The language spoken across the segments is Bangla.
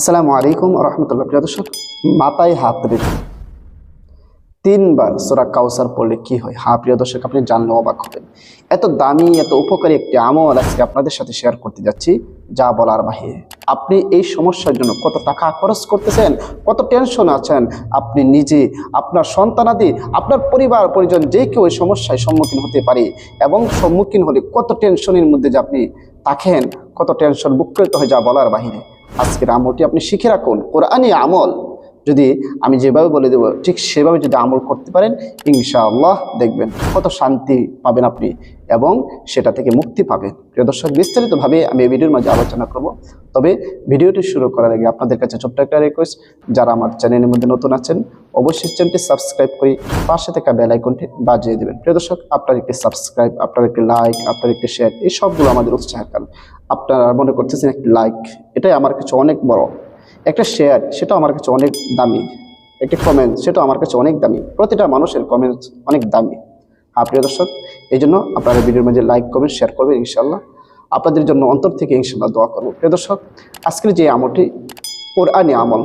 আসসালামু আলাইকুম রহমতুল্লাহ। প্রিয় দর্শক, মাথায় হাত রেখে 3বার সূরা কাউসার পড়লে কি হয়? প্রিয় দর্শক, আপনি জানলে অবাক হবেন। এত দামি, এত উপকারী একটি আমল আজকে আপনাদের সাথে শেয়ার করতে যাচ্ছি, যা বলার বাহিরে। আপনি এই সমস্যার জন্য কত টাকা খরচ করতেছেন, কত টেনশন আছেন, আপনি নিজে, আপনার সন্তানাদি, আপনার পরিবার পরিজন যে কেউ এই সমস্যায় সম্মুখীন হতে পারে, এবং সম্মুখীন হলে কত টেনশনের মধ্যে যে আপনি থাকেন, কত টেনশন বুক করতে হয়, যা বলার বাহিরে। আজকের আমলটি আপনি শিখে রাখুন। কোরআনী আমল যদি আমি যেভাবে বলে দেবো ঠিক সেভাবে যদি আমল করতে পারেন, ইনশাআল্লাহ দেখবেন কত শান্তি পাবেন আপনি, এবং সেটা থেকে মুক্তি পাবেন। প্রিয় দর্শক, বিস্তারিতভাবে আমি এই ভিডিওর মাঝে আলোচনা করব। তবে ভিডিওটি শুরু করার আগে আপনাদের কাছে ছোট্ট একটা রিকোয়েস্ট, যারা আমার চ্যানেলের মধ্যে নতুন আছেন অবশ্যই চ্যানেলটি সাবস্ক্রাইব করে পাশে থাকা বেল আইকনটি বাজিয়ে দেবেন। প্রিয় দর্শক, আপনার একটি সাবস্ক্রাইব, আপনার একটি লাইক, আপনার একটি শেয়ার, এই সবগুলো আমাদের উৎসাহের কারণ। আপনারা মনে করতেছেন একটি লাইক, এটাই আমার কাছে অনেক বড়, একটা শেয়ার সেটাও আমার কাছে অনেক দামি, একটি কমেন্ট সেটাও আমার কাছে অনেক দামি। প্রতিটা মানুষের কমেন্ট অনেক দামি। প্রিয় দর্শক, এই জন্য আপনারা ভিডিওর মধ্যে লাইক কমেন্ট শেয়ার করবেন। ইনশাআল্লাহ আপনাদের জন্য অন্তর থেকে ইনশাআল্লাহ দোয়া করবো। প্রিয় দর্শক, আজকের যে আমলটি কোরআনী আমল।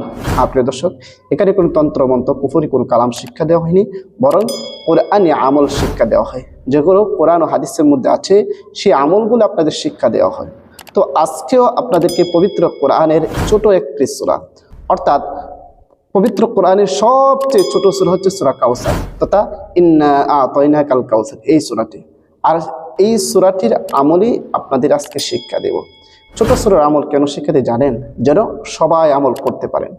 প্রিয় দর্শক, এখানে কোনো তন্ত্রমন্ত্র কুফরি কোনো কালাম শিক্ষা দেওয়া হয়নি, বরং কোরআনী আমল শিক্ষা দেওয়া হয়। যেগুলো কোরআন ও হাদিসের মধ্যে আছে সেই আমলগুলো আপনাদের শিক্ষা দেওয়া হয়। তো আজকেও আপনাদেরকে পবিত্র কোরআনের ছোট একটি সূরা, অর্থাৎ পবিত্র কোরআনের সবচেয়ে ছোট সূরা হচ্ছে সূরা কাউসার, তথা ইন্না আতাইনাকাল কাউসার, এই সূরাটি। আর এই সূরাটির আমলই আপনাদের আজকে শিক্ষা দেব। ছোট সূরার আমল কেন শিক্ষা দিয়ে জানেন? যেন সবাই আমল করতে পারেন।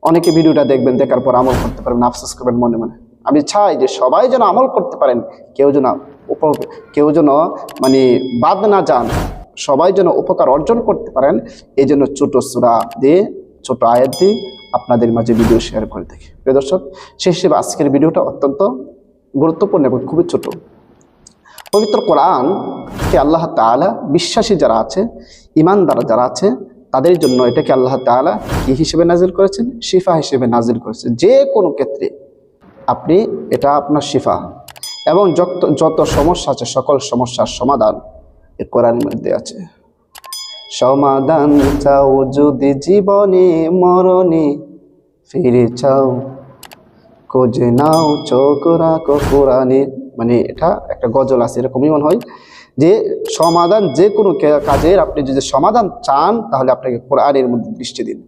অনেকে ভিডিওটা দেখবেন, দেখার পর আমল করতে পারবেন, আফসোস করবেন মনে মনে। আমি চাই যে সবাই যেন আমল করতে পারেন, কেউ যেন বাদ না যান, সবাই যেন উপকার অর্জন করতে পারেন। এই জন্য ছোট সূরা দিয়ে, ছোট আয়াত দিয়ে আপনাদের মাঝে ভিডিও শেয়ার করে থাকি। প্রিয় দর্শক, সেই হিসেবে আজকের ভিডিওটা অত্যন্ত গুরুত্বপূর্ণ এবং খুবই ছোট। পবিত্র কোরআনকে আল্লাহ তাআলা বিশ্বাসী যারা আছে, ইমানদার যারা আছে, তাদের জন্য এটাকে আল্লাহ তাআলা কি হিসেবে নাজিল করেছেন? শিফা হিসেবে নাজিল করেছেন। যে কোনো ক্ষেত্রে আপনি, এটা আপনার শিফা, এবং যত সমস্যা আছে সকল সমস্যার সমাধান এই কোরআনের মধ্যে আছে। সমাধান চাও যদি জীবনে মরণে, ফিরে চাও খোঁজে নাও চোখ রাখো কোরআনে। এটা একটা গজল আছে, এরকমই মনে হয় যে সমাধান যে কোনো কাজের আপনি যদি সমাধান চান, তাহলে আপনাকে কোরআনের মধ্যে দৃষ্টি দিন,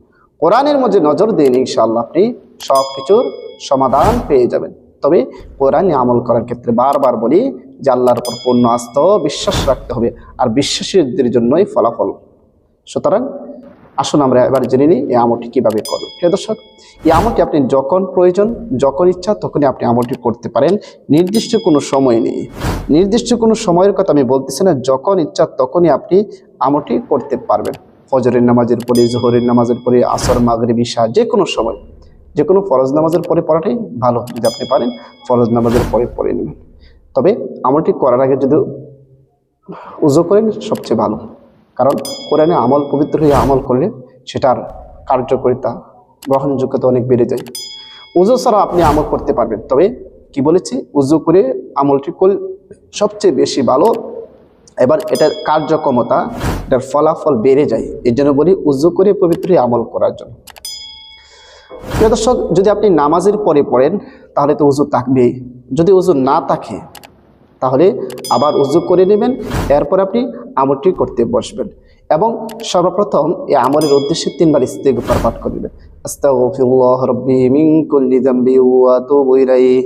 কোরআনের মধ্যে নজর দিন, ইনশাআল্লাহ আপনি সব কিছুর সমাধান পেয়ে যাবেন। তবে কোরআনে আমল করার ক্ষেত্রে বারবার বলি যে আল্লাহর উপর পূর্ণ আস্থা ও বিশ্বাস রাখতে হবে, আর বিশ্বাসীদের জন্যই ফলাফল। সুতরাং আসুন আমরা এবার জেনে নিই এই আমলটি কীভাবে করবেন। প্রিয় দর্শক, এই আমলটি আপনি যখন প্রয়োজন, যখন ইচ্ছা তখনই আপনি আমলটি করতে পারেন। নির্দিষ্ট কোনো সময় নেই, নির্দিষ্ট কোনো সময়ের কথা আমি বলতেছি না, যখন ইচ্ছা তখনই আপনি আমলটি করতে পারবেন। ফজরের নামাজের পরে, জোহরের নামাজের পরে, আসর, মাগরিব, ইশা, যে কোনো সময়, যে কোনো ফরজ নামাজের পরে পড়াটাই ভালো। যদি আপনি পারেন ফরজ নামাজের পরে পড়ে নেবেন। তবে আমলটি করার আগে যদি উযু করেন সবচেয়ে ভালো, কারণ কোরআনে আমল, পবিত্র হয়ে আমল করলে সেটার কার্যকারিতা, গ্রহণযোগ্যতা অনেক বেড়ে যায়। উযু ছাড়া আপনি আমল করতে পারবেন, তবে কি বলেছি, উযু করে আমলটি করলে সবচেয়ে বেশি ভালো, এবার এটার কার্যক্ষমতা, এটার ফলাফল বেড়ে যায়। এই জন্য বলি উযু করে পবিত্র হয়ে আমল করার জন্য। প্রিয় দর্শক, যদি আপনি নামাজের পরে পড়েন তাহলে তো উযু থাকবেই। যদি উযু না থাকে তাহলে আবার উযু করে নেবেন, এরপর আপনি আমলটি করতে বসবেন, এবং সর্বপ্রথম এই আমলের উদ্দেশ্যে 3বার ইস্তিগফার পাঠ করবেন। আস্তাগফিরুল্লাহ রাব্বি মিন কুল্লি যামবি ওয়া আতুবু ইলাইহি,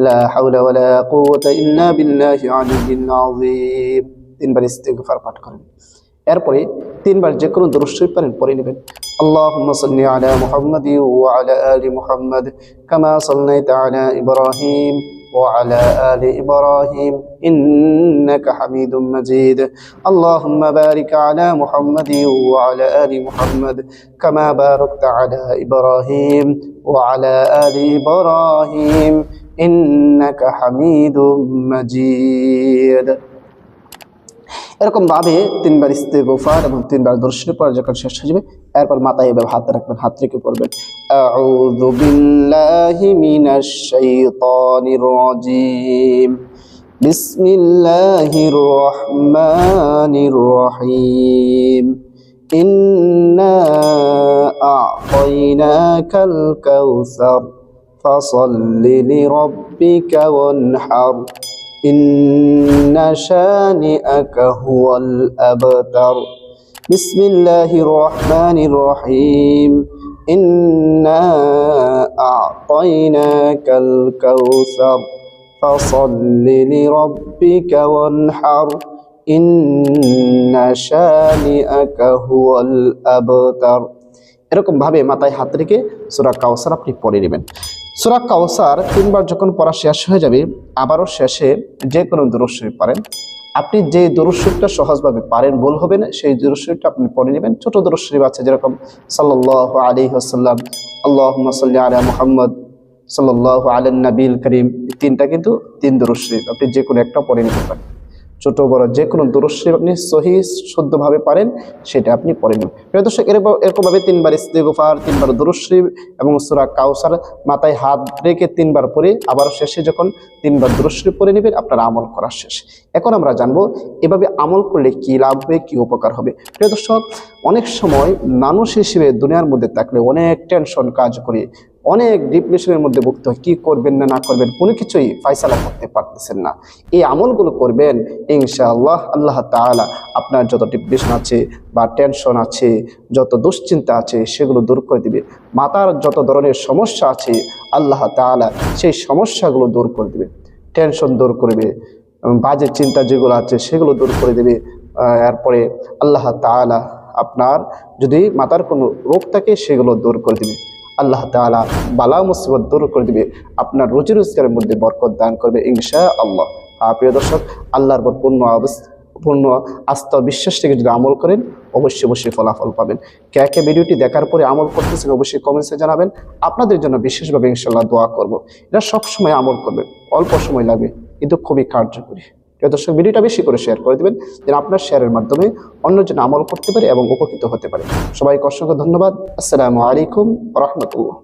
লা হাওলা ওয়ালা কুওয়াতা ইল্লা বিল্লাহি আলিয়্যিল আযীম। 3বার ইস্তিগফার পাঠ করেন। এরপরে 3বার যে কোনো দুরূদ শরীফ পারেন পড়ে নেবেন। আল্লাহুম্মা সাল্লি আলা মুহাম্মাদি ওয়া আলা আলি মুহাম্মাদ কামা সাল্লাইতা আলা ইব্রাহিম وعلى آل إبراهيم إنك حميد مجيد اللهم بارك على محمد وعلى آل محمد كما باركت على إبراهيم وعلى آل إبراهيم إنك حميد مجيد। এরকম ভাবে 3বার ইস্তিগফার এবং 3বার দুরূদ শরীফ পড়া যখন শেষ হয়ে যাবে, এরপর মাথায় এভাবে হাত রাখবেন, হাত রেখে পড়বেন আউযু বিল্লাহি মিনাশ শাইতানির রাজীম, বিসমিল্লাহির রহমানির রহিম, ইন্না আ'তাইনাকাল কাউসার ফাসাল্লি লিরাব্বিকা ওয়ানহার ইন্না শানিআকা হুয়াল আবতার বিসমিল্লাহির রহমানির রহিম ইন্না আ'তাইনাকাল কাউসার ফাসাল্লি লিরাব্বিকা ওয়ানহার ইন্না শানিআকা হুয়াল আবতার। এরকম ভাবে মাথায় হাত রেখে সূরা কাউসার আপনি পড়ে নেবেন। সূরা কাউসার 3 বার যখন পড়া শেষ হয়ে যাবে, আবারও শেষে যে কোনো দুরূদ শরীফ পড়েন। আপনি যে দুরূদ শরীফটা সহজভাবে পারেন, ভুল হবে না, সেই দুরূদ শরীফটা আপনি পড়ে নেবেন। ছোট দুরূদ শরীফ আছে যেরকম সাল্লাল্লাহু আলাইহি ওয়াসাল্লাম, আল্লাহুম্মা সাল্লি আলা মুহাম্মদ, সাল্লাল্লাহু আলান নবিল করিম। তিনটা কিন্তু 3 দুরূদ শরীফ, আপনি যে কোনো একটা পড়ে নিতে পারেন। ছোট বড় যে কোনো দুরূদ শরীফ আপনি সহি শুদ্ধভাবে পারেন সেটা আপনি পড়ে নিন। প্রিয় দর্শক, এরকমভাবে 3 বার ইস্তিগফার, 3 বার দুরূদ শরীফ এবং সূরা কাউসার মাথায় হাত রেখে 3 বার পড়ে আবার শেষে যখন 3 বার দুরূদ শরীফ পড়ে নেবেন, আপনার আমল করা শেষ। এখন আমরা জানবো এভাবে আমল করলে কি লাভ হবে, কি উপকার হবে। প্রিয় দর্শক, অনেক সময় মানুষ হিসেবে দুনিয়ার মধ্যে থাকলে অনেক টেনশন কাজ করে, অনেক ডিপ্রেশনের মধ্যে ভুগতে হয়। কি করবেন না করবেন কোনো কিছুই ফায়সালা করতে পারতেছেন না। এই আমলগুলো করবেন, ইনশাআল্লাহ আল্লাহ তাআলা আপনার যত ডিপ্রেশন আছে বা টেনশন আছে, যত দুশ্চিন্তা আছে সেগুলো দূর করে দিবে। মাথার যত ধরনের সমস্যা আছে আল্লাহ তাআলা সেই সমস্যাগুলো দূর করে দিবে, টেনশন দূর করবে, বাজে চিন্তা যেগুলো আছে সেগুলো দূর করে দেবে। এরপরে আল্লাহ তাআলা আপনার যদি মাথার কোনো রোগ থাকে সেগুলো দূর করে দিবে। আল্লাহ তাআলা বালা মুসিবত দূর করে দিবে, আপনার রুজি রোজগারের মধ্যে বরকত দান করবে ইনশাআল্লাহ। প্রিয় দর্শক, আল্লাহর উপর পূর্ণ আস্থা বিশ্বাস থেকে যদি আমল করেন অবশ্যই অবশ্যই ফলাফল পাবেন। কে কে ভিডিওটি দেখার পরে আমল করতেছেন অবশ্যই কমেন্টসে জানাবেন। আপনাদের জন্য বিশেষভাবে ইনশাআল্লাহ দোয়া করব। এটা সবসময় আমল করবেন, অল্প সময় লাগবে কিন্তু খুবই কার্যকরী। প্রিয় দর্শক, ভিডিওটা বেশি করে শেয়ার করে দেবেন যেন আপনার শেয়ারের মাধ্যমে অন্যজন আমল করতে পারে এবং উপকৃত হতে পারে। সবাইকে অসংখ্য ধন্যবাদ। আসসালামু আলাইকুম ওয়া রাহমাতুল্লাহ।